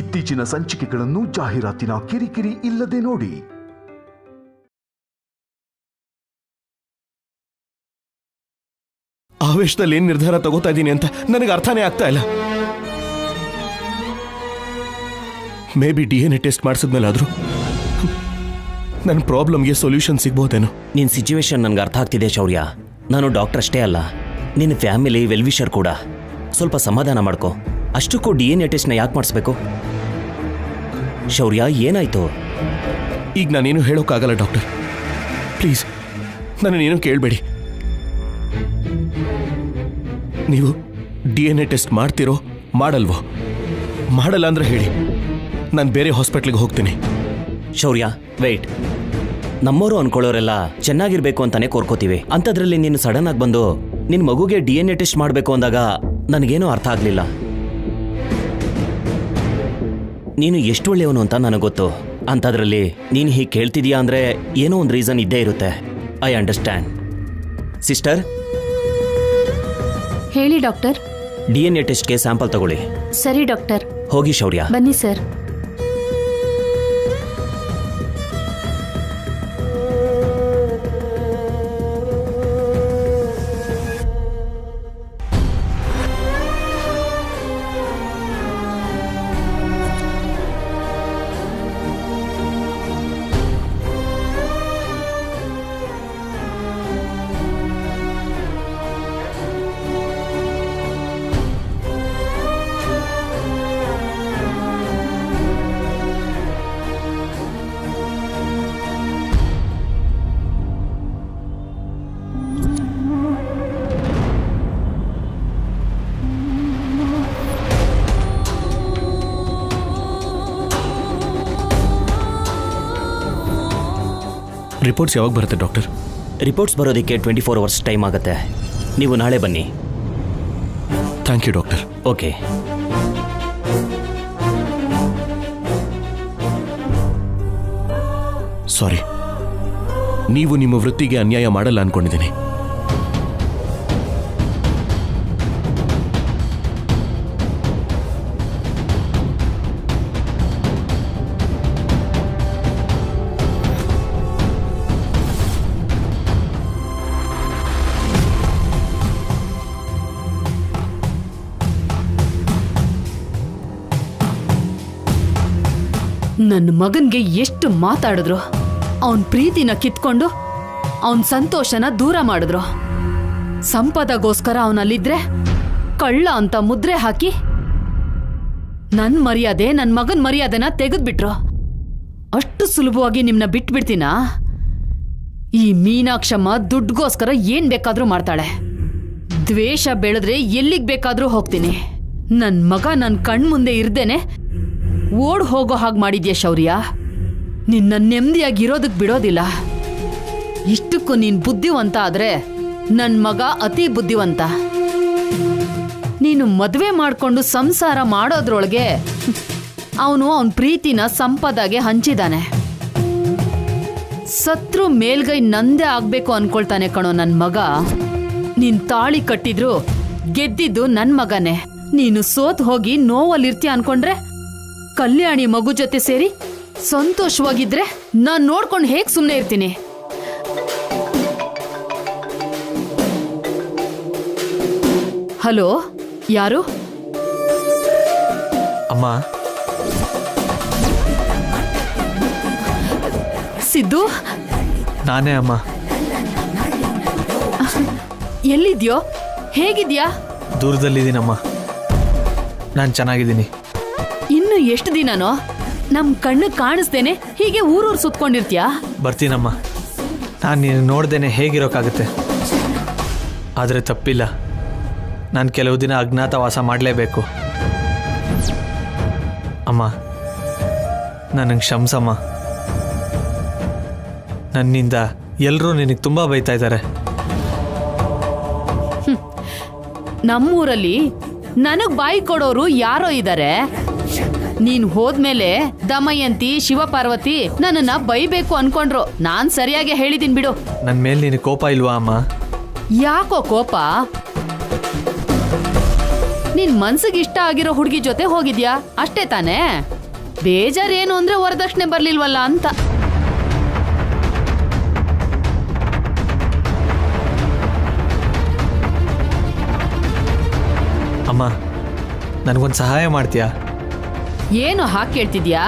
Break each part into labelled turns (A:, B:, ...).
A: ಇತ್ತೀಚಿನ ಸಂಚಿಕೆಗಳನ್ನು ಜಾಹೀರಾತಿನ ಕಿರಿಕಿರಿ ಇಲ್ಲದೆ ನೋಡಿ.
B: ಆವೇಶದಲ್ಲಿ ಏನ್ ನಿರ್ಧಾರ ತಗೋತಾ ಇದ್ದೀನಿ ಅಂತ ನನಗೆ ಅರ್ಥನೇ ಆಗ್ತಾ ಇಲ್ಲ. ಮೇ ಬಿ DNA ಟೆಸ್ಟ್ ಮಾಡಿಸಿದ್ಮೇಲೆ ಆದ್ರೂ ನನ್ನ ಪ್ರಾಬ್ಲಮ್ಗೆ ಸೊಲ್ಯೂಷನ್ ಸಿಗ್ಬೋದೇನೋ.
C: ನಿನ್ನ ಸಿಚುವೇಶನ್ ನನಗೆ ಅರ್ಥ ಆಗ್ತಿದೆ ಶೌರ್ಯ. ನಾನು ಡಾಕ್ಟರ್ ಅಷ್ಟೇ ಅಲ್ಲ, ನಿನ್ನ ಫ್ಯಾಮಿಲಿ ವೆಲ್ವಿಷರ್ ಕೂಡ. ಸ್ವಲ್ಪ ಸಮಾಧಾನ ಮಾಡ್ಕೊ. ಅಷ್ಟಕ್ಕೂ DNA ಟೆಸ್ಟ್ನ ಯಾಕೆ ಮಾಡಿಸ್ಬೇಕು? ಶೌರ್ಯ, ಏನಾಯ್ತು?
B: ಈಗ ನಾನೇನು ಹೇಳೋಕ್ಕಾಗಲ್ಲ ಡಾಕ್ಟರ್. ಪ್ಲೀಸ್ ನನ್ನನ್ನೇನು ಕೇಳಬೇಡಿ. ನೀವು DNA ಟೆಸ್ಟ್ ಮಾಡ್ತಿರೋ ಮಾಡಲ್ವೋ? ಮಾಡಲ್ಲ ಅಂದ್ರೆ ಹೇಳಿ, ನಾನು ಬೇರೆ ಹಾಸ್ಪಿಟ್ಲಿಗೆ ಹೋಗ್ತೀನಿ.
C: ಶೌರ್ಯ, ವೆಯ್ಟ್. ನಮ್ಮವರು ಅನ್ಕೊಳ್ಳೋರೆಲ್ಲ ಚೆನ್ನಾಗಿರ್ಬೇಕು ಅಂತಾನೆ ಕೋರ್ಕೋತೀವಿ. ಅಂಥದ್ರಲ್ಲಿ ನೀನು ಸಡನ್ ಆಗಿ ಬಂದು ನಿನ್ನ ಮಗುಗೆ DNA ಟೆಸ್ಟ್ ಮಾಡಬೇಕು ಅಂದಾಗ ನನಗೇನೂ ಅರ್ಥ ಆಗಲಿಲ್ಲ. ನೀನು ಎಷ್ಟು ಒಳ್ಳೆಯವನು ಅಂತ ನನಗೆ ಗೊತ್ತು. ಅಂಥದ್ರಲ್ಲಿ ನೀನು ಹೀಗೆ ಕೇಳ್ತಿದೀಯಾ ಅಂದರೆ ಏನೋ ಒಂದು ರೀಸನ್ ಇದ್ದೇ ಇರುತ್ತೆ. I understand. ಸಿಸ್ಟರ್,
D: ಹೇಳಿ ಡಾಕ್ಟರ್.
C: DNA ಟೆಸ್ಟ್ಗೆ ಸ್ಯಾಂಪಲ್ ತಗೊಳ್ಳಿ.
D: ಸರಿ ಡಾಕ್ಟರ್.
C: ಹೋಗಿ ಶೌರ್ಯ.
D: ಬನ್ನಿ ಸರ್.
B: ರಿಪೋರ್ಟ್ಸ್ ಯಾವಾಗ ಬರುತ್ತೆ ಡಾಕ್ಟರ್?
C: ರಿಪೋರ್ಟ್ಸ್ ಬರೋದಕ್ಕೆ 24 ಅವರ್ಸ್ ಟೈಮ್ ಆಗುತ್ತೆ. ನೀವು ನಾಳೆ ಬನ್ನಿ.
B: Thank you doctor.
C: Okay.
B: Sorry, ನೀವು ನಿಮ್ಮ ವೃತ್ತಿಗೆ ಅನ್ಯಾಯ ಮಾಡಲ್ಲ ಅನ್ಕೊಂಡಿದ್ದೀನಿ.
D: ನನ್ನ ಮಗನ್ಗೆ ಎಷ್ಟು ಮಾತಾಡಿದ್ರು. ಅವನ್ ಪ್ರೀತಿನ ಕಿತ್ಕೊಂಡು ಅವನ್ ಸಂತೋಷನ ದೂರ ಮಾಡಿದ್ರು. ಸಂಪದಗೋಸ್ಕರ ಅವನಲ್ಲಿದ್ರೆ ಕಳ್ಳ ಅಂತ ಮುದ್ರೆ ಹಾಕಿ ನನ್ ಮರ್ಯಾದೆ, ನನ್ ಮಗನ್ ಮರ್ಯಾದೆನ ತೆಗೆದ್ಬಿಟ್ರು. ಅಷ್ಟು ಸುಲಭವಾಗಿ ನಿಮ್ನ ಬಿಟ್ಬಿಡ್ತೀನಾ? ಈ ಮೀನಾಕ್ಷಮ್ಮ ದುಡ್ಗೋಸ್ಕರ ಏನ್ ಬೇಕಾದ್ರೂ ಮಾಡ್ತಾಳೆ. ದ್ವೇಷ ಬೆಳೆದ್ರೆ ಎಲ್ಲಿಗ್ ಬೇಕಾದ್ರೂ ಹೋಗ್ತೀನಿ. ನನ್ ಮಗ ನನ್ ಕಣ್ಮುಂದೆ ಇರ್ದೇನೆ ಓಡ್ ಹೋಗೋ ಹಾಗೆ ಮಾಡಿದ್ಯಾ ಶೌರ್ಯ. ನಿನ್ನ ನೆಮ್ಮದಿಯಾಗಿರೋದಕ್ ಬಿಡೋದಿಲ್ಲ. ಇಷ್ಟಕ್ಕೂ ನೀನ್ ಬುದ್ಧಿವಂತ ಆದ್ರೆ ನನ್ ಮಗ ಅತಿ ಬುದ್ಧಿವಂತ. ನೀನು ಮದುವೆ ಮಾಡ್ಕೊಂಡು ಸಂಸಾರ ಮಾಡೋದ್ರೊಳಗೆ ಅವನು ಅವನ ಪ್ರೀತಿನ ಸಂಪದಾಗೆ ಹಂಚಿದಾನೆ. ಸತ್ರು ಮೇಲ್ಗೈ ನಂದೇ ಆಗ್ಬೇಕು ಅನ್ಕೊಳ್ತಾನೆ ಕಣೋ ನನ್ ಮಗ. ನೀನ್ ತಾಳಿ ಕಟ್ಟಿದ್ರು ಗೆದ್ದಿದ್ದು ನನ್ ಮಗನೇ. ನೀನು ಸೋತ್ ಹೋಗಿ ನೋವಲ್ಲಿರ್ತೀಯ ಅನ್ಕೊಂಡ್ರೆ ಕಲ್ಯಾಣಿ ಮಗು ಜೊತೆ ಸೇರಿ ಸಂತೋಷವಾಗಿದ್ರೆ ನಾನ್ ನೋಡ್ಕೊಂಡು ಹೇಗ್ ಸುಮ್ಮನೆ ಇರ್ತೀನಿ? ಹಲೋ, ಯಾರು?
E: ಅಮ್ಮ.
D: ಸಿದ್ದು,
E: ನಾನೇ ಅಮ್ಮ.
D: ಎಲ್ಲಿದ್ಯೋ? ಹೇಗಿದ್ಯಾ?
E: ದೂರದಲ್ಲಿದ್ದೀನಮ್ಮ. ನಾನು ಚೆನ್ನಾಗಿದ್ದೀನಿ.
D: ಇನ್ನು ಎಷ್ಟು ದಿನನೋ ನಮ್ ಕಣ್ಣು ಕಾಣಿಸ್ದೇನೆ ಹೀಗೆ ಊರೂರು ಸುತ್ಕೊಂಡಿರ್ತೀಯಾ?
E: ಬರ್ತೀನಮ್ಮ. ನಾನು ನೀನು ನೋಡ್ದೇನೆ ಹೇಗಿರೋಕ್ಕಾಗುತ್ತೆ? ಆದರೆ ತಪ್ಪಿಲ್ಲ, ನಾನು ಕೆಲವು ದಿನ ಅಜ್ಞಾತವಾಸ ಮಾಡಲೇಬೇಕು. ಅಮ್ಮ, ನನಗೆ ಕ್ಷಮಿಸಮ್ಮ. ನನ್ನಿಂದ ಎಲ್ಲರೂ ನಿನಗೆ ತುಂಬ ಬೈತಾ ಇದ್ದಾರೆ.
D: ನಮ್ಮೂರಲ್ಲಿ ನನಗ್ ಬಾಯಿ ಕೊಡೋರು ಯಾರೋ ಇದ್ದಾರೆ. ನೀನ್ ಹೋದ್ಮೇಲೆ ದಮಯಂತಿ, ಶಿವಪಾರ್ವತಿ ನನ್ನನ್ನ ಬೈಬೇಕು ಅನ್ಕೊಂಡ್ರು. ನಾನ್ ಸರಿಯಾಗಿ ಹೇಳಿದೀನಿ ಬಿಡು.
E: ನನ್ನ ಮೇಲೆ ನಿನಗೆ ಕೋಪ ಇಲ್ವಾ ಅಮ್ಮ?
D: ಯಾಕೋ ಕೋಪ? ನಿನ್ ಮನ್ಸಿಗೆ ಇಷ್ಟ ಆಗಿರೋ ಹುಡುಗಿ ಜೊತೆ ಹೋಗಿದ್ಯಾ ಅಷ್ಟೇ ತಾನೇ? ಬೇಜಾರೇನು ಅಂದ್ರೆ ವರದಕ್ಷಿಣೆ ಬರ್ಲಿಲ್ವಲ್ಲ ಅಂತ.
E: ಅಮ್ಮ, ನನಗೊಂದು ಸಹಾಯ ಮಾಡ್ತೀಯಾ?
D: ಏನು ಹಾಗೆ ಕೇಳ್ತಿದ್ಯಾ?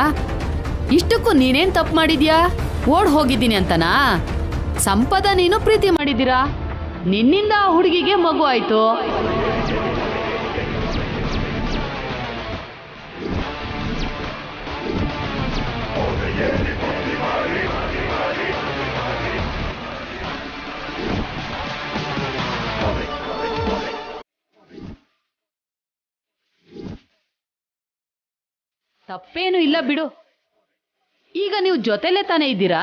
D: ಇಷ್ಟಕ್ಕೂ ನೀನೇನ್ ತಪ್ಪು ಮಾಡಿದ್ಯಾ? ಓಡ್ ಹೋಗಿದ್ದೀನಿ ಅಂತನಾ? ಸಂಪದ ನೀನು ಪ್ರೀತಿ ಮಾಡಿದ್ದೀರಾ, ನಿನ್ನಿಂದ ಆ ಹುಡುಗಿಗೆ ಮಗು ಆಯ್ತು. ತಪ್ಪೇನು ಇಲ್ಲ ಬಿಡು. ಈಗ ನೀವು ಜೊತೆಲೇ ತಾನೇ ಇದ್ದೀರಾ?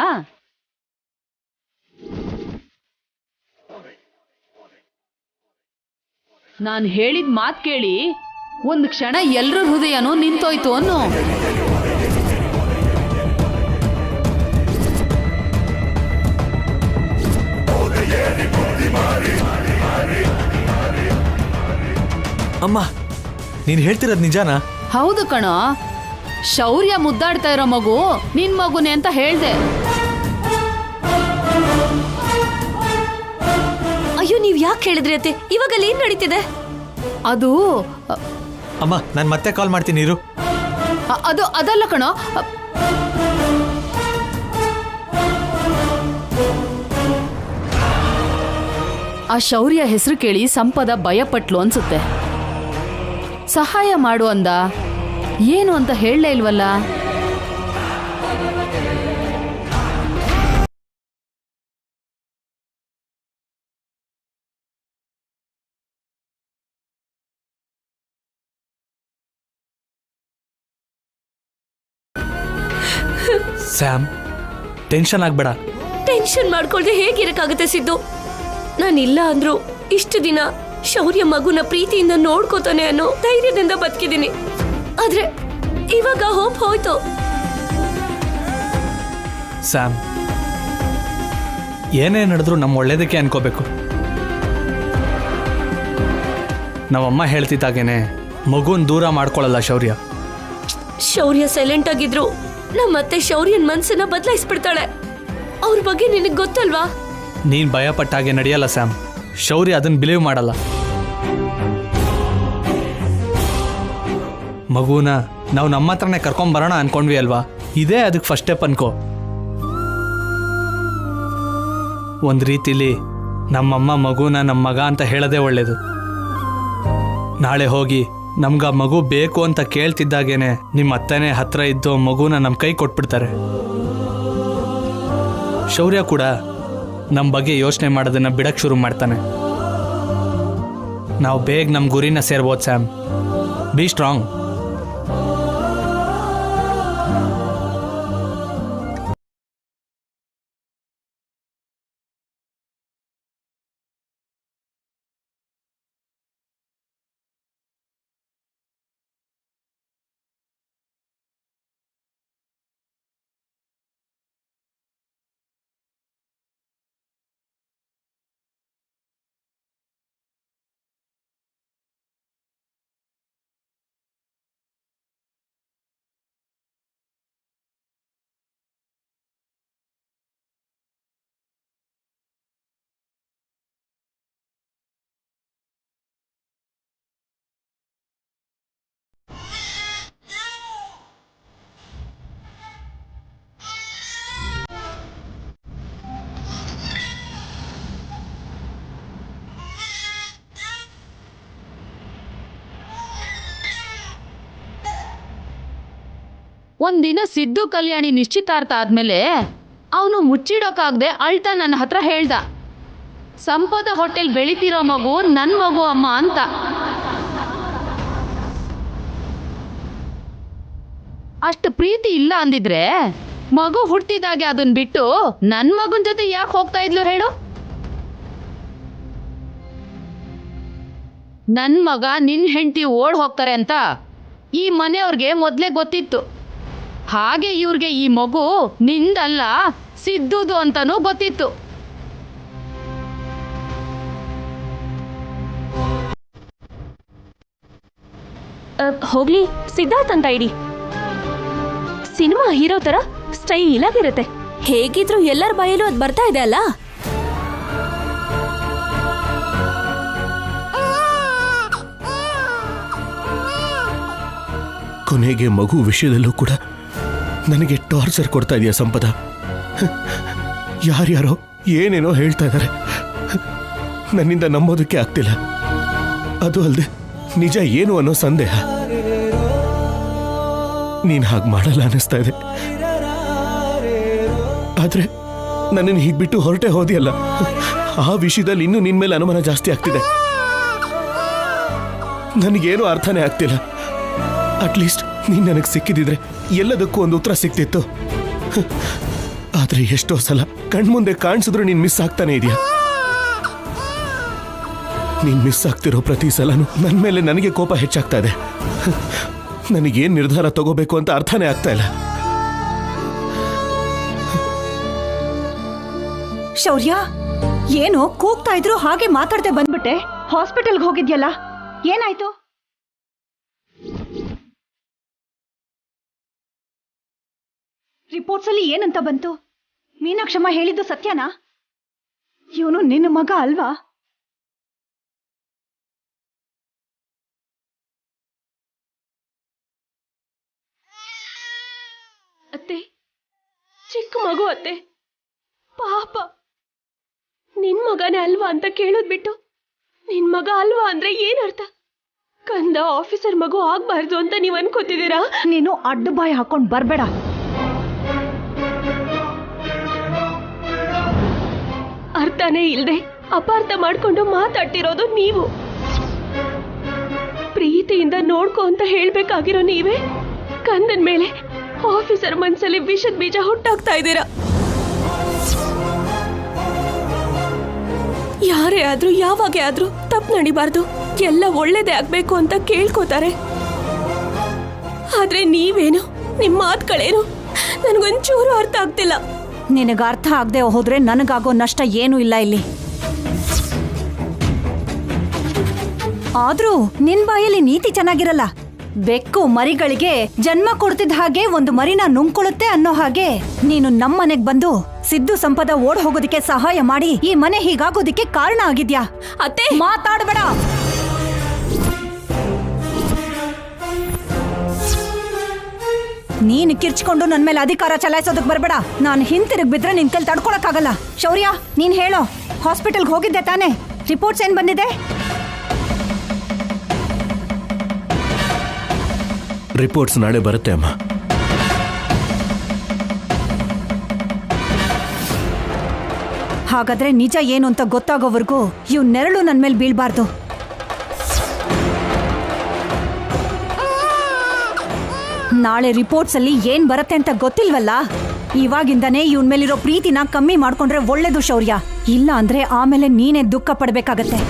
D: ನಾನು ಹೇಳಿದ ಮಾತು ಕೇಳಿ ಒಂದು ಕ್ಷಣ ಎಲ್ರ ಹೃದಯನೂ ನಿಂತೋಯ್ತು ಅನ್ನೋ.
E: ಅಮ್ಮ, ನೀನು ಹೇಳ್ತಿರೋದು ನಿಜಾನಾ?
D: ಹೌದು ಕಣೋ, ಶೌರ್ಯ ಮುದ್ದಾಡ್ತಾ ಇರೋ ಮಗು ನಿನ್ ಮಗುನೇ ಅಂತ ಹೇಳ್ದೆ.
F: ಅಯ್ಯೋ, ನೀವ್ ಯಾಕೆ ಹೇಳಿದ್ರಿ ಅತ್ತೆ? ಇವಾಗ ಅಲ್ಲಿ ಏನ್ ನಡೀತಿದೆ?
D: ಅದು
E: ಅಮ್ಮ, ನಾನು ಮತ್ತೆ ಕಾಲ್ ಮಾಡ್ತೀನಿ ಇರು.
D: ಅದು ಅದಲ್ಲ ಕಣೋ. ಆ ಶೌರ್ಯ ಹೆಸರು ಕೇಳಿ ಸಂಪದ ಭಯಪಟ್ಲು ಅನ್ಸುತ್ತೆ. ಸಹಾಯ ಮಾಡು ಅಂದ, ಏನು ಅಂತ ಹೇಳಲೇ ಇಲ್ವಲ್ಲ.
E: ಸ್ಯಾಮ್, ಟೆನ್ಷನ್ ಆಗ್ಬೇಡ.
F: ಟೆನ್ಷನ್ ಮಾಡ್ಕೊಳ್ದೆ ಹೇಗಿರಕ್ಕಾಗತ್ತೆ ಸಿದ್ದು? ನಾನಿಲ್ಲ ಅಂದ್ರು ಇಷ್ಟು ದಿನ ಶೌರ್ಯ ಮಗುನ ಪ್ರೀತಿಯಿಂದ ನೋಡ್ಕೋತಾನೆ ಅನ್ನೋ ಧೈರ್ಯದಿಂದ ಬದುಕಿದ್ದೀನಿ. ಆದ್ರೆ ಇವಾಗ ಹೋಪ್ ಹೋಯ್ತು.
E: ಸ್ಯಾಮ್, ಏನೇ ನಡೆದ್ರು ನಮ್ಮ ಒಳ್ಳೇದಕ್ಕೆ ಅನ್ಕೋಬೇಕು. ನಮ್ಮಮ್ಮ ಹೇಳ್ತಿದ್ದಾಗೇನೆ ಮಗುನ್ ದೂರ ಮಾಡ್ಕೊಳ್ಳಲ್ಲ ಶೌರ್ಯ.
F: ಶೌರ್ಯ ಸೈಲೆಂಟ್ ಆಗಿದ್ರು ನಮ್ಮತ್ತೆ ಶೌರ್ಯನ್ ಮನ್ಸನ್ನ ಬದಲಾಯಿಸ್ಬಿಡ್ತಾಳೆ. ಅವ್ರ ಬಗ್ಗೆ ನಿನಗ್ ಗೊತ್ತಲ್ವಾ?
E: ನೀನ್ ಭಯಪಟ್ಟಾಗೆ ನಡೆಯಲ್ಲ ಸ್ಯಾಮ್. ಶೌರ್ಯ ಅದನ್ನ ಬಿಲೀವ್ ಮಾಡಲ್ಲ. ಮಗುನ ನಾವು ನಮ್ಮ ಹತ್ರನೇ ಕರ್ಕೊಂಬರೋಣ ಅನ್ಕೊಂಡ್ವಿ ಅಲ್ವಾ? ಇದೇ ಅದಕ್ಕೆ ಫಸ್ಟ್ ಸ್ಟೆಪ್ ಅನ್ಕೋ. ಒಂದು ರೀತಿಲಿ ನಮ್ಮಮ್ಮ ಮಗುನ ನಮ್ಮ ಮಗ ಅಂತ ಹೇಳೋದೇ ಒಳ್ಳೇದು. ನಾಳೆ ಹೋಗಿ ನಮ್ಗೆ ಆ ಮಗು ಬೇಕು ಅಂತ ಕೇಳ್ತಿದ್ದಾಗೇನೆ ನಿಮ್ಮ ಅತ್ತನೇ ಹತ್ರ ಇದ್ದು ಮಗುನ ನಮ್ಮ ಕೈ ಕೊಟ್ಬಿಡ್ತಾರೆ. ಶೌರ್ಯ ಕೂಡ ನಮ್ಮ ಬಗ್ಗೆ ಯೋಚನೆ ಮಾಡೋದನ್ನ ಬಿಡಕ್ಕೆ ಶುರು ಮಾಡ್ತಾನೆ. ನಾವು ಬೇಗ ನಮ್ಮ ಗುರಿನ ಸೇರ್ಬೋದು ಸ್ಯಾಮ್. Be strong.
D: ಒಂದಿನ ಸಿದ್ದು ಕಲ್ಯಾಣಿ ನಿಶ್ಚಿತಾರ್ಥ ಆದ್ಮೇಲೆ ಅವನು ಮುಚ್ಚಿಡೋಕಾಗದೆ ಅಳ್ತಾ ನನ್ನ ಹತ್ರ ಹೇಳ್ದ, ಸಂಪದ ಹೋಟೆಲ್ ಬೆಳಿತಿರೋ ಮಗು ನನ್ನ ಮಗು ಅಮ್ಮ ಅಂತ. ಅಷ್ಟು ಪ್ರೀತಿ ಇಲ್ಲ ಅಂದಿದ್ರೆ ಮಗು ಹುಟ್ಟಿದಾಗೆ ಅದನ್ನ ಬಿಟ್ಟು ನನ್ನ ಮಗನ ಜೊತೆ ಯಾಕೆ ಹೋಗ್ತಾ ಇದ್ಲು ಹೇಳು? ನನ್ನ ಮಗ ನಿನ್ನ ಹೆಂಡತಿ ಓಡ್ ಹೋಗ್ತಾರೆ ಅಂತ ಈ ಮನೆಯವ್ರಿಗೆ ಮೊದಲೇ ಗೊತ್ತಿತ್ತು. ಹಾಗೆ ಇವ್ರಿಗೆ ಈ ಮಗು ನಿಂದಲ್ಲ ಸಿದ್ದುದು ಅಂತನೂ ಗೊತ್ತಿತ್ತು.
F: ಹೋಗ್ಲಿ ಸಿದ್ಧಾರ್ಥ್ ಅಂತ ಇಡಿ. ಸಿನಿಮಾ ಹೀರೋ ತರ ಸ್ಟೈಲ್ ಆಗಿರುತ್ತೆ. ಹೇಗಿದ್ರು ಎಲ್ಲರ ಬಾಯಲ್ಲೂ ಅದು ಬರ್ತಾ ಇದೆ ಅಲ್ಲ.
B: ಕೊನೆಗೆ ಮಗು ವಿಷಯದಲ್ಲೂ ಕೂಡ ನನಗೆ ಟಾರ್ಚರ್ ಕೊಡ್ತಾ ಇದೆಯಾ ಸಂಪದ? ಯಾರ್ಯಾರೋ ಏನೇನೋ ಹೇಳ್ತಾ ಇದ್ದಾರೆ, ನನ್ನಿಂದ ನಂಬೋದಕ್ಕೆ ಆಗ್ತಿಲ್ಲ. ಅದು ಅಲ್ಲದೆ ನಿಜ ಏನು ಅನ್ನೋ ಸಂದೇಹ. ನೀನು ಹಾಗೆ ಮಾಡಲ್ಲ ಅನ್ನಿಸ್ತಾ ಇದೆ. ಆದ್ರೆ ನನ್ನನ್ನು ಹೀಗೆ ಬಿಟ್ಟು ಹೊರಟೆ ಹೋದಿಯಲ್ಲ, ಆ ವಿಷಯದಲ್ಲಿ ಇನ್ನೂ ನಿನ್ ಮೇಲೆ ಅನುಮಾನ ಜಾಸ್ತಿ ಆಗ್ತಿದೆ. ನನಗೇನು ಅರ್ಥನೇ ಆಗ್ತಿಲ್ಲ. ಅಟ್ಲೀಸ್ಟ್ ನೀನ್ ನನಗೆ ಸಿಕ್ಕಿದಿದ್ರೆ ಎಲ್ಲದಕ್ಕೂ ಒಂದು ಉತ್ತರ ಸಿಕ್ತಿತ್ತು. ಆದ್ರೆ ಎಷ್ಟೋ ಸಲ ಕಣ್ಮುಂದೆ ಕಾಣಿಸಿದ್ರು ನೀನ್ ಮಿಸ್ ಆಗ್ತಾನೆ ಇದೆಯಾ? ನೀನ್ ಮಿಸ್ ಆಗ್ತಿರೋ ಪ್ರತಿ ಸಲನೂ ನನ್ನ ಮೇಲೆ ನನಗೆ ಕೋಪ ಹೆಚ್ಚಾಗ್ತಾ ಇದೆ. ನನಗೇನ್ ನಿರ್ಧಾರ ತಗೋಬೇಕು ಅಂತ ಅರ್ಥನೇ ಆಗ್ತಾ ಇಲ್ಲ.
G: ಶೌರ್ಯ, ಏನೋ ಕೂಗ್ತಾ ಇದ್ರು ಹಾಗೆ ಮಾತಾಡ್ದೆ ಬಂದ್ಬಿಟ್ಟೆ. ಹಾಸ್ಪಿಟಲ್ಗೆ ಹೋಗಿದ್ಯಲ್ಲ, ಏನಾಯ್ತು? ರಿಪೋರ್ಟ್ಸ್ ಅಲ್ಲಿ ಏನಂತ ಬಂತು? ಮೀನಾಕ್ಷಮ್ಮ ಹೇಳಿದ್ದು ಸತ್ಯನಾ? ಇವನು ನಿನ್ನ ಮಗ ಅಲ್ವಾ?
F: ಅತ್ತೆ, ಚಿಕ್ಕ ಮಗು ಅತ್ತೆ, ಪಾಪ. ನಿನ್ ಮಗನೇ ಅಲ್ವಾ ಅಂತ ಕೇಳೋದ್ ಬಿಟ್ಟು ನಿನ್ ಮಗ ಅಲ್ವಾ ಅಂದ್ರೆ ಏನರ್ಥ? ಕಂದ ಆಫೀಸರ್ ಮಗು ಆಗ್ಬಾರ್ದು ಅಂತ ನೀವ್ ಅನ್ಕೋತಿದ್ದೀರಾ?
G: ನೀನು ಅಡ್ಡ ಬಾಯಿ ಹಾಕೊಂಡ್ ಬರ್ಬೇಡ.
F: ಅರ್ಥನೇ ಇಲ್ದೆ ಅಪಾರ್ಥ ಮಾಡ್ಕೊಂಡು ಮಾತಾಡ್ತಿರೋದು ನೀವು. ಪ್ರೀತಿಯಿಂದ ನೋಡ್ಕೊ ಅಂತ ಹೇಳ್ಬೇಕಾಗಿರೋ ನೀವೇ ಕಂದನ್ ಮೇಲೆ ಆಫೀಸರ್ ಮನ್ಸಲ್ಲಿ ವಿಷದ ಬೀಜ ಹುಟ್ಟಾಕ್ತಾ ಇದ್ದೀರಾ. ಯಾರೇ ಆದ್ರೂ ಯಾವಾಗೇ ಆದ್ರೂ ತಪ್ಪು ನಡಿಬಾರ್ದು, ಎಲ್ಲ ಒಳ್ಳೇದೇ ಆಗ್ಬೇಕು ಅಂತ ಕೇಳ್ಕೋತಾರೆ. ಆದ್ರೆ ನೀವೇನು, ನಿಮ್ಮ ಮಾತುಗಳೇನು ನನಗೊಂಚೂರು ಅರ್ಥ ಆಗ್ತಿಲ್ಲ.
G: ನಿನಗ ಅರ್ಥ ಆಗದೆ ಹೋದ್ರೆ ನನಗಾಗೋ ನಷ್ಟ ಏನೂ ಇಲ್ಲ ಇಲ್ಲಿ. ಆದ್ರೂ ನಿನ್ ಬಾಯಲ್ಲಿ ನೀತಿ ಚೆನ್ನಾಗಿರಲ್ಲ. ಬೆಕ್ಕು ಮರಿಗಳಿಗೆ ಜನ್ಮ ಕೊಡ್ತಿದ್ದ ಹಾಗೆ ಒಂದು ಮರಿನ ನುಂಗ್ಕೊಳ್ಳುತ್ತೆ ಅನ್ನೋ ಹಾಗೆ ನೀನು ನಮ್ಮನೆಗ್ ಬಂದು ಸಿದ್ದು ಸಂಪದ ಓಡ್ ಹೋಗೋದಿಕ್ಕೆ ಸಹಾಯ ಮಾಡಿ ಈ ಮನೆ ಹೀಗಾಗೋದಿಕ್ಕೆ ಕಾರಣ ಆಗಿದ್ಯಾ.
F: ಅತ್ತೆ,
G: ಮಾತಾಡ್ಬೇಡ. ನೀನ್ ಕಿರ್ಚ್ಕೊಂಡು ನನ್ ಮೇಲೆ ಅಧಿಕಾರ ಚಲಾಯಿಸೋದಕ್ ಬರ್ಬೇಡ. ನಾನು ಹಿಂತಿರುಗ್ ಬಿದ್ರೆ ನಿನ್ ಕೈಲಿ ತಡ್ಕೊಳಕ್ಕಾಗಲ್ಲ. ಶೌರ್ಯ, ನೀನ್ ಹೇಳೋ, ಹಾಸ್ಪಿಟಲ್ಗೆ ಹೋಗಿದ್ದೆ ತಾನೆ? ರಿಪೋರ್ಟ್ಸ್ ಏನ್ ಬಂದಿದೆ?
B: ರಿಪೋರ್ಟ್ಸ್ ನಾಳೆ ಬರುತ್ತೆ ಅಮ್ಮ.
G: ಹಾಗಾದ್ರೆ ನಿಜ ಏನು ಅಂತ ಗೊತ್ತಾಗೋವರೆಗೂ ಇವ್ ನೆರಳು ನನ್ ಮೇಲೆ ಬೀಳ್ಬಾರ್ದು. ನಾಳೆ ರಿಪೋರ್ಟ್ಸ್ ಅಲ್ಲಿ ಏನ್ ಬರುತ್ತೆ ಅಂತ ಗೊತ್ತಿಲ್ವಲ್ಲ. ಇವಾಗಿಂದಾನೇ ಇವನ್ ಮೇಲಿರೋ ಪ್ರೀತಿನ ಕಮ್ಮಿ ಮಾಡ್ಕೊಂಡ್ರೆ ಒಳ್ಳೇದು ಶೌರ್ಯ. ಇಲ್ಲ ಅಂದ್ರೆ ಆಮೇಲೆ ನೀನೇ ದುಃಖ ಪಡ್ಬೇಕಾಗತ್ತೆ.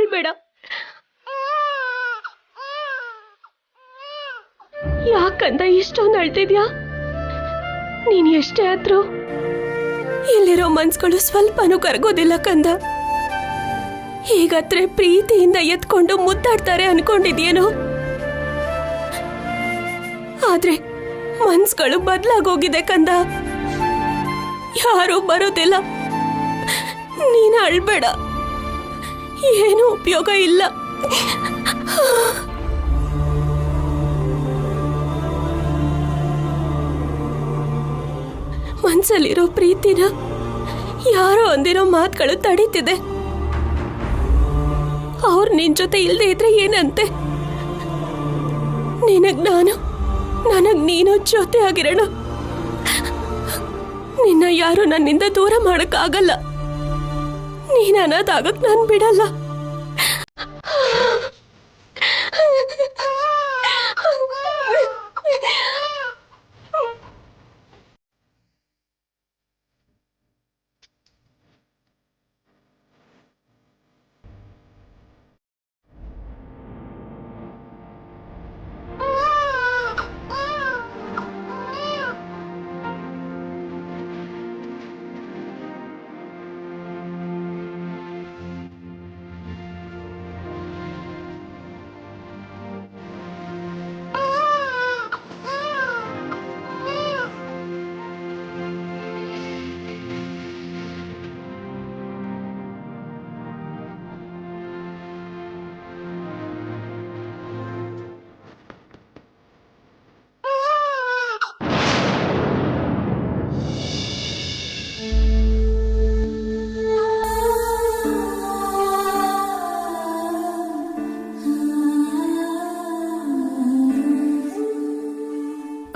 F: ಅಳ್ಬೇಡ. ಯಾಕಂದ ಇಷ್ಟೊಂದು ಅಳ್ತಿದ್ಯಾ? ನೀನ್ ಎಷ್ಟೇ ಆದ್ರೂ ಇಲ್ಲಿರೋ ಮನ್ಸ್ಗಳು ಸ್ವಲ್ಪನೂ ಕರಗೋದಿಲ್ಲ ಕಂದ. ಹೀಗತ್ರೆ ಪ್ರೀತಿಯಿಂದ ಎತ್ಕೊಂಡು ಮುದ್ದಾಡ್ತಾರೆ ಅನ್ಕೊಂಡಿದ್ಯೇನೋ? ಆದ್ರೆ ಮನ್ಸ್ಗಳು ಬದಲಾಗೋಗಿದೆ ಕಂದ. ಯಾರೂ ಬರೋದಿಲ್ಲ. ನೀನು ಅಳ್ಬೇಡ, ಏನೂ ಉಪಯೋಗ ಇಲ್ಲ. ಮನ್ಸಲ್ಲಿರೋ ಪ್ರೀತಿನ ಯಾರೋ ಅಂದಿರೋ ಮಾತುಗಳು ತಡೀತಿದೆ. ಅವ್ರು ನಿನ್ ಜೊತೆ ಇಲ್ದೇ ಇದ್ರೆ ಏನಂತೆ? ನಿನಗ್ ನಾನು, ನನಗ್ ನೀನು ಜೊತೆ ಆಗಿರೋಣ. ನಿನ್ನ ಯಾರು ನನ್ನಿಂದ ದೂರ ಮಾಡಕ್ಕಾಗಲ್ಲ. ನೀನ್ ಅನಾಥಾಗಕ್ ನಾನ್ ಬಿಡಲ್ಲ.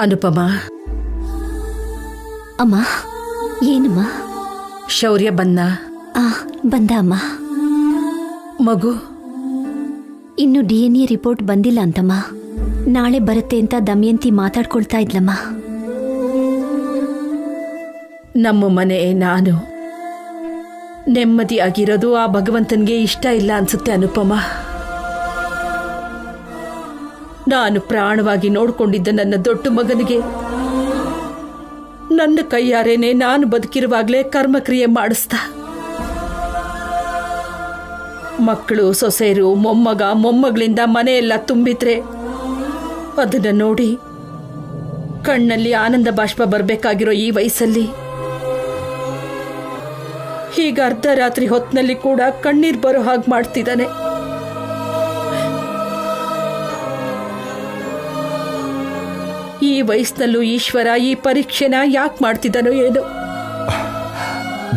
H: ಅನುಪಮ.
I: ಅಮ್ಮ, ಏನಮ್ಮ?
H: ಶೌರ್ಯ ಬಂದ?
I: ಬಂದ ಅಮ್ಮ.
H: ಮಗು
I: ಇನ್ನು DNA ರಿಪೋರ್ಟ್ ಬಂದಿಲ್ಲ ಅಂತಮ್ಮ. ನಾಳೆ ಬರುತ್ತೆ ಅಂತ ದಮಯಂತಿ ಮಾತಾಡ್ಕೊಳ್ತಾ ಇದ್ಲಮ್ಮ.
H: ನಮ್ಮ ಮನೆ, ನಾನು ನೆಮ್ಮದಿಯಾಗಿರೋದು ಆ ಭಗವಂತನಿಗೆ ಇಷ್ಟ ಇಲ್ಲ ಅನ್ಸುತ್ತೆ ಅನುಪಮ. ನಾನು ಪ್ರಾಣವಾಗಿ ನೋಡ್ಕೊಂಡಿದ್ದ ನನ್ನ ದೊಡ್ಡ ಮಗನಿಗೆ ನನ್ನ ಕೈಯಾರೇನೆ ನಾನು ಬದುಕಿರುವಾಗಲೇ ಕರ್ಮಕ್ರಿಯೆ ಮಾಡಿಸ್ದ. ಮಕ್ಕಳು, ಸೊಸೆಯರು, ಮೊಮ್ಮಗ, ಮೊಮ್ಮಗಳಿಂದ ಮನೆಯೆಲ್ಲ ತುಂಬಿದ್ರೆ ಅದನ್ನ ನೋಡಿ ಕಣ್ಣಲ್ಲಿ ಆನಂದ ಬಾಷ್ಪ ಬರಬೇಕಾಗಿರೋ ಈ ವಯಸ್ಸಲ್ಲಿ ಹೀಗ ಅರ್ಧರಾತ್ರಿ ಹೊತ್ತಿನಲ್ಲಿ ಕೂಡ ಕಣ್ಣೀರು ಬರೋ ಹಾಗೆ ಮಾಡ್ತಿದ್ದಾನೆ. ಈ ವಯಸ್ಸಿನಲ್ಲೂ ಈಶ್ವರ ಈ ಪರೀಕ್ಷೆನ ಯಾಕೆ ಮಾಡ್ತಿದ್ದಾನೋ ಏನೋ.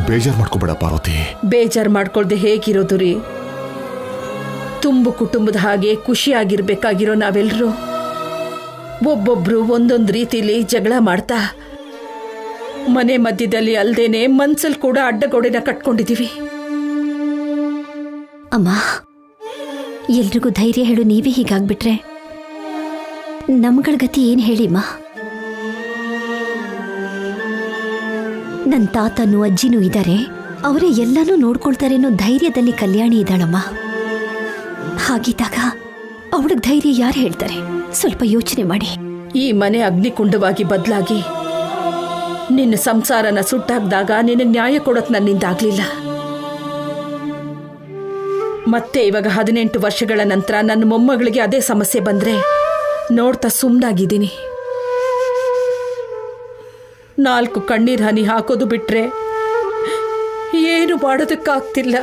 A: ಬೇಜಾರು ಮಾಡ್ಕೋಬೇಡ ಪಾರ್ವತಿ.
H: ಬೇಜಾರು ಮಾಡ್ಕೊಳ್ದೆ ಹೇಗಿರೋದು ರೀ? ತುಂಬು ಕುಟುಂಬದ ಹಾಗೆ ಖುಷಿಯಾಗಿರ್ಬೇಕಾಗಿರೋ ನಾವೆಲ್ಲರೂ ಒಬ್ಬೊಬ್ರು ಒಂದೊಂದು ರೀತಿಲಿ ಜಗಳ ಮಾಡ್ತಾ ಮನೆ ಮಧ್ಯದಲ್ಲಿ ಅಲ್ದೇನೆ ಮನ್ಸಲ್ಲಿ ಕೂಡ ಅಡ್ಡಗೋಡೆನ ಕಟ್ಕೊಂಡಿದೀವಿ.
I: ಅಮ್ಮ, ಎಲ್ರಿಗೂ ಧೈರ್ಯ ಹೇಳು. ನೀವೇ ಹೀಗಾಗ್ಬಿಟ್ರೆ ನಮ್ಗಳ ಗತಿ ಏನ್ ಹೇಳಿಮ್ಮ? ನನ್ನ ತಾತನೂ ಅಜ್ಜಿನೂ ಇದ್ದಾರೆ, ಅವರೇ ಎಲ್ಲಾನು ನೋಡ್ಕೊಳ್ತಾರೆ ಅನ್ನೋ ಧೈರ್ಯದಲ್ಲಿ ಕಲ್ಯಾಣಿ ಇದ್ದಾಳಮ್ಮ. ಹಾಗಿದ್ದಾಗ ಅವಳಿಗೆ ಧೈರ್ಯ ಯಾರು ಹೇಳ್ತಾರೆ? ಸ್ವಲ್ಪ ಯೋಚನೆ ಮಾಡಿ.
H: ಈ ಮನೆ ಅಗ್ನಿಕುಂಡವಾಗಿ ಬದಲಾಗಿ ನಿನ್ನ ಸಂಸಾರನ ಸುಟ್ಟಾಕ್ದಾಗ ನಿನಗೆ ನ್ಯಾಯ ಕೊಡೋಕ್ ನನ್ನಿಂದ ಆಗ್ಲಿಲ್ಲ. ಮತ್ತೆ ಇವಾಗ 18 ವರ್ಷಗಳ ನಂತರ ನನ್ನ ಮೊಮ್ಮಗಳಿಗೆ ಅದೇ ಸಮಸ್ಯೆ ಬಂದ್ರೆ ನೋಡ್ತಾ ಸುಮ್ಮನಾಗಿದ್ದೀನಿ. 4 ಕಣ್ಣೀರ್ ಹನಿ ಹಾಕೋದು ಬಿಟ್ರೆ ಏನು ಮಾಡೋದಕ್ಕಾಗ್ತಿಲ್ಲ.